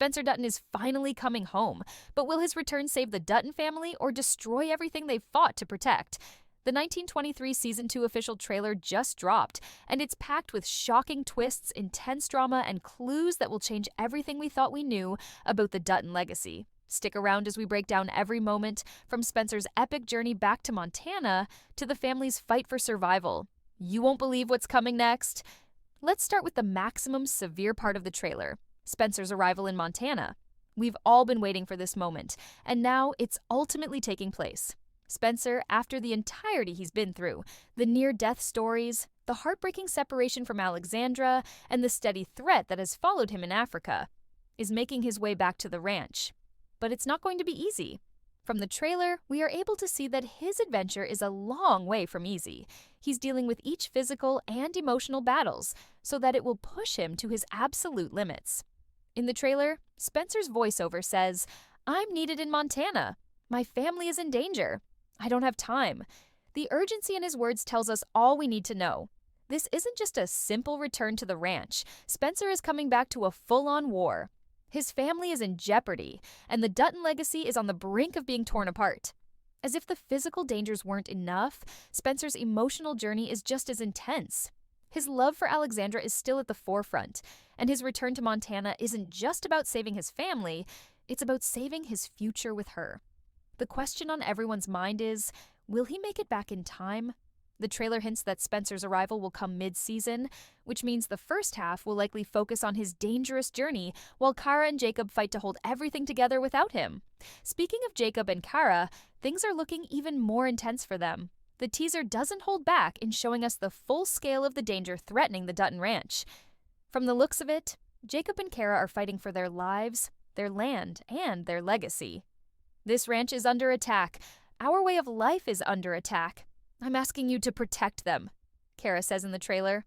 Spencer Dutton is finally coming home, but will his return save the Dutton family or destroy everything they've fought to protect? The 1923 Season 2 official trailer just dropped, and it's packed with shocking twists, intense drama, and clues that will change everything we thought we knew about the Dutton legacy. Stick around as we break down every moment, from Spencer's epic journey back to Montana to the family's fight for survival. You won't believe what's coming next. Let's start with the maximum severe part of the trailer, Spencer's arrival in Montana. We've all been waiting for this moment, and now it's ultimately taking place. Spencer, after the entirety he's been through, the near-death stories, the heartbreaking separation from Alexandra, and the steady threat that has followed him in Africa, is making his way back to the ranch. But it's not going to be easy. From the trailer, we are able to see that his adventure is a long way from easy. He's dealing with each physical and emotional battles, so that it will push him to his absolute limits. In the trailer, Spencer's voiceover says, "I'm needed in Montana. My family is in danger. I don't have time." The urgency in his words tells us all we need to know. This isn't just a simple return to the ranch. Spencer is coming back to a full-on war. His family is in jeopardy, and the Dutton legacy is on the brink of being torn apart. As if the physical dangers weren't enough, Spencer's emotional journey is just as intense. His love for Alexandra is still at the forefront, and his return to Montana isn't just about saving his family, it's about saving his future with her. The question on everyone's mind is, will he make it back in time? The trailer hints that Spencer's arrival will come mid-season, which means the first half will likely focus on his dangerous journey, while Kara and Jacob fight to hold everything together without him. Speaking of Jacob and Kara, things are looking even more intense for them. The teaser doesn't hold back in showing us the full scale of the danger threatening the Dutton Ranch. From the looks of it, Jacob and Kara are fighting for their lives, their land, and their legacy. This ranch is under attack. Our way of life is under attack. I'm asking you to protect them, Kara says in the trailer.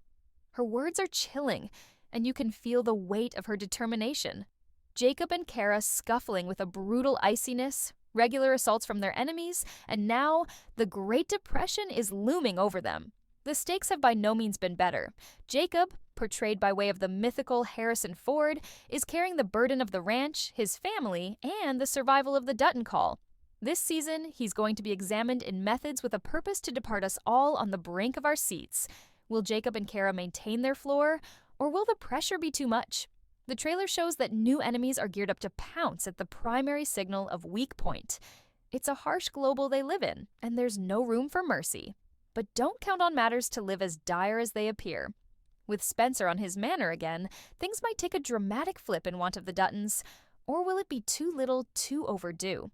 Her words are chilling, and you can feel the weight of her determination. Jacob and Kara scuffling with a brutal iciness, regular assaults from their enemies, and now the Great Depression is looming over them. The stakes have by no means been better. Jacob, portrayed by way of the mythical Harrison Ford, is carrying the burden of the ranch, his family, and the survival of the Dutton Call. This season, he's going to be examined in methods with a purpose to depart us all on the brink of our seats. Will Jacob and Kara maintain their floor, or will the pressure be too much? The trailer shows that new enemies are geared up to pounce at the primary signal of weak point. It's a harsh global they live in, and there's no room for mercy. But don't count on matters to live as dire as they appear. With Spencer on his manor again, things might take a dramatic flip in want of the Duttons, or will it be too little, too overdue?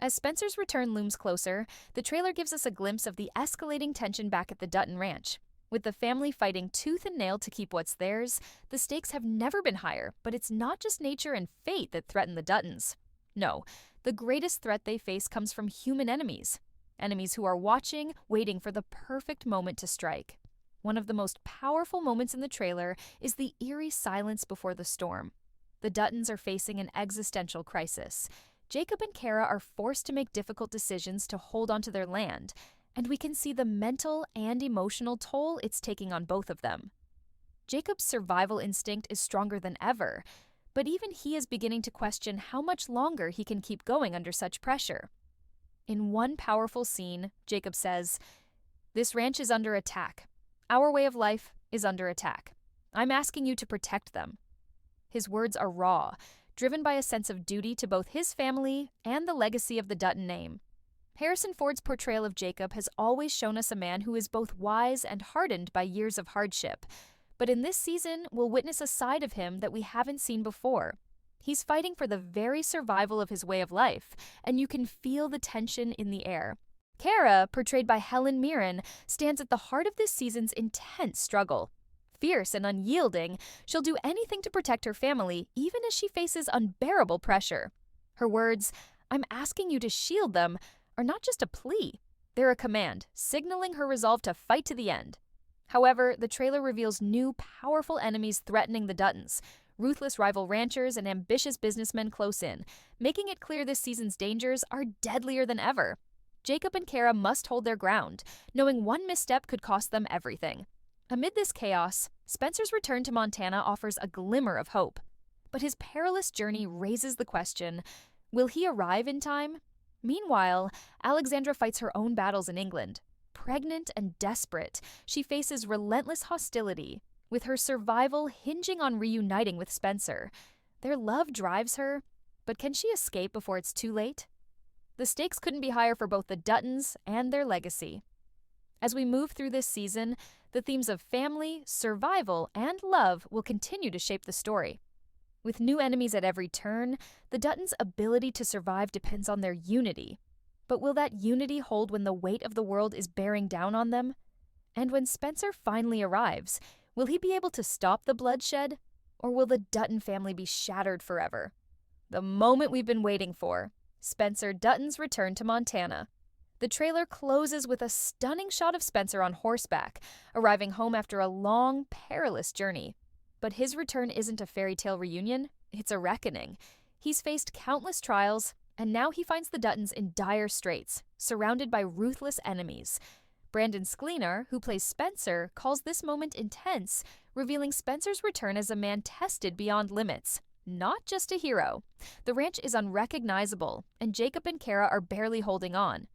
As Spencer's return looms closer, the trailer gives us a glimpse of the escalating tension back at the Dutton Ranch. With the family fighting tooth and nail to keep what's theirs, the stakes have never been higher, but it's not just nature and fate that threaten the Duttons. No, the greatest threat they face comes from human enemies. Enemies who are watching, waiting for the perfect moment to strike. One of the most powerful moments in the trailer is the eerie silence before the storm. The Duttons are facing an existential crisis. Jacob and Kara are forced to make difficult decisions to hold onto their land, and we can see the mental and emotional toll it's taking on both of them. Jacob's survival instinct is stronger than ever, but even he is beginning to question how much longer he can keep going under such pressure. In one powerful scene, Jacob says, "This ranch is under attack. Our way of life is under attack. I'm asking you to protect them." His words are raw, driven by a sense of duty to both his family and the legacy of the Dutton name. Harrison Ford's portrayal of Jacob has always shown us a man who is both wise and hardened by years of hardship. But in this season, we'll witness a side of him that we haven't seen before. He's fighting for the very survival of his way of life, and you can feel the tension in the air. Kara, portrayed by Helen Mirren, stands at the heart of this season's intense struggle. Fierce and unyielding, she'll do anything to protect her family, even as she faces unbearable pressure. Her words, "I'm asking you to shield them," are not just a plea. They're a command, signaling her resolve to fight to the end. However, the trailer reveals new, powerful enemies threatening the Duttons, ruthless rival ranchers and ambitious businessmen close in, making it clear this season's dangers are deadlier than ever. Jacob and Kara must hold their ground, knowing one misstep could cost them everything. Amid this chaos, Spencer's return to Montana offers a glimmer of hope. But his perilous journey raises the question, will he arrive in time? Meanwhile, Alexandra fights her own battles in England. Pregnant and desperate, she faces relentless hostility, with her survival hinging on reuniting with Spencer. Their love drives her, but can she escape before it's too late? The stakes couldn't be higher for both the Duttons and their legacy. As we move through this season, the themes of family, survival, and love will continue to shape the story. With new enemies at every turn, the Duttons' ability to survive depends on their unity. But will that unity hold when the weight of the world is bearing down on them? And when Spencer finally arrives, will he be able to stop the bloodshed? Or will the Dutton family be shattered forever? The moment we've been waiting for, Spencer Dutton's return to Montana. The trailer closes with a stunning shot of Spencer on horseback, arriving home after a long, perilous journey. But his return isn't a fairy tale reunion, it's a reckoning. He's faced countless trials, and now he finds the Duttons in dire straits, surrounded by ruthless enemies. Brandon Sklenar, who plays Spencer, calls this moment intense, revealing Spencer's return as a man tested beyond limits, not just a hero. The ranch is unrecognizable, and Jacob and Kara are barely holding on.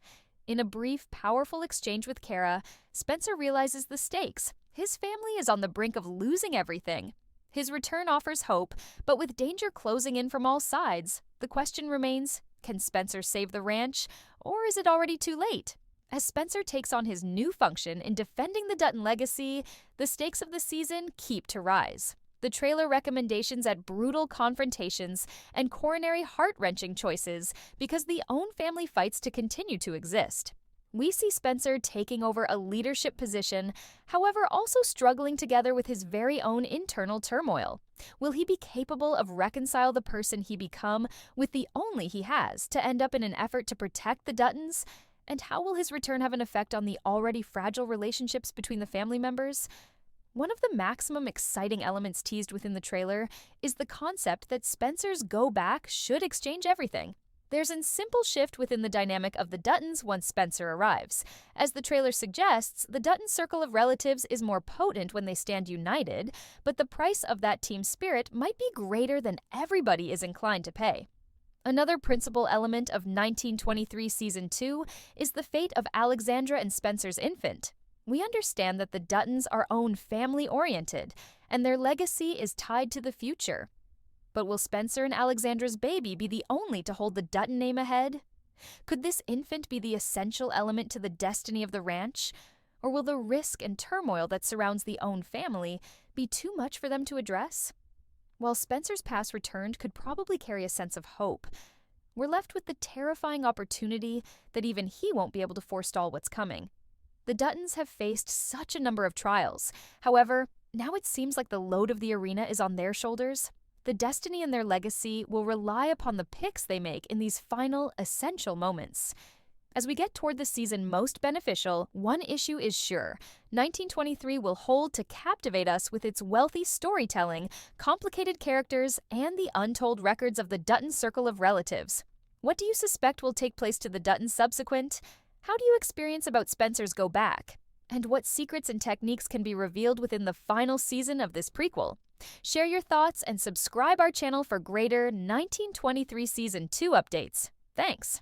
In a brief, powerful exchange with Kara, Spencer realizes the stakes. His family is on the brink of losing everything. His return offers hope, but with danger closing in from all sides, the question remains, can Spencer save the ranch, or is it already too late? As Spencer takes on his new function in defending the Dutton legacy, the stakes of the season keep to rise. The trailer recommendations at brutal confrontations and coronary heart-wrenching choices because the own family fights to continue to exist. We see Spencer taking over a leadership position, however also struggling together with his very own internal turmoil. Will he be capable of reconcile the person he become with the only he has to end up in an effort to protect the Duttons? And how will his return have an effect on the already fragile relationships between the family members? One of the maximum exciting elements teased within the trailer is the concept that Spencer's go back should exchange everything. There's a simple shift within the dynamic of the Duttons once Spencer arrives. As the trailer suggests, the Dutton circle of relatives is more potent when they stand united, but the price of that team spirit might be greater than everybody is inclined to pay. Another principal element of 1923 Season 2 is the fate of Alexandra and Spencer's infant. We understand that the Duttons are own family-oriented, and their legacy is tied to the future. But will Spencer and Alexandra's baby be the only to hold the Dutton name ahead? Could this infant be the essential element to the destiny of the ranch? Or will the risk and turmoil that surrounds the own family be too much for them to address? While Spencer's past returned could probably carry a sense of hope, we're left with the terrifying opportunity that even he won't be able to forestall what's coming. The Duttons have faced such a number of trials. However, now it seems like the load of the arena is on their shoulders. The destiny and their legacy will rely upon the picks they make in these final, essential moments. As we get toward the season most beneficial, one issue is sure. 1923 will hold to captivate us with its wealthy storytelling, complicated characters, and the untold records of the Dutton circle of relatives. What do you suspect will take place to the Duttons subsequent? How do you experience about Spencer's go back? And what secrets and techniques can be revealed within the final season of this prequel? Share your thoughts and subscribe our channel for greater 1923 Season 2 updates. Thanks!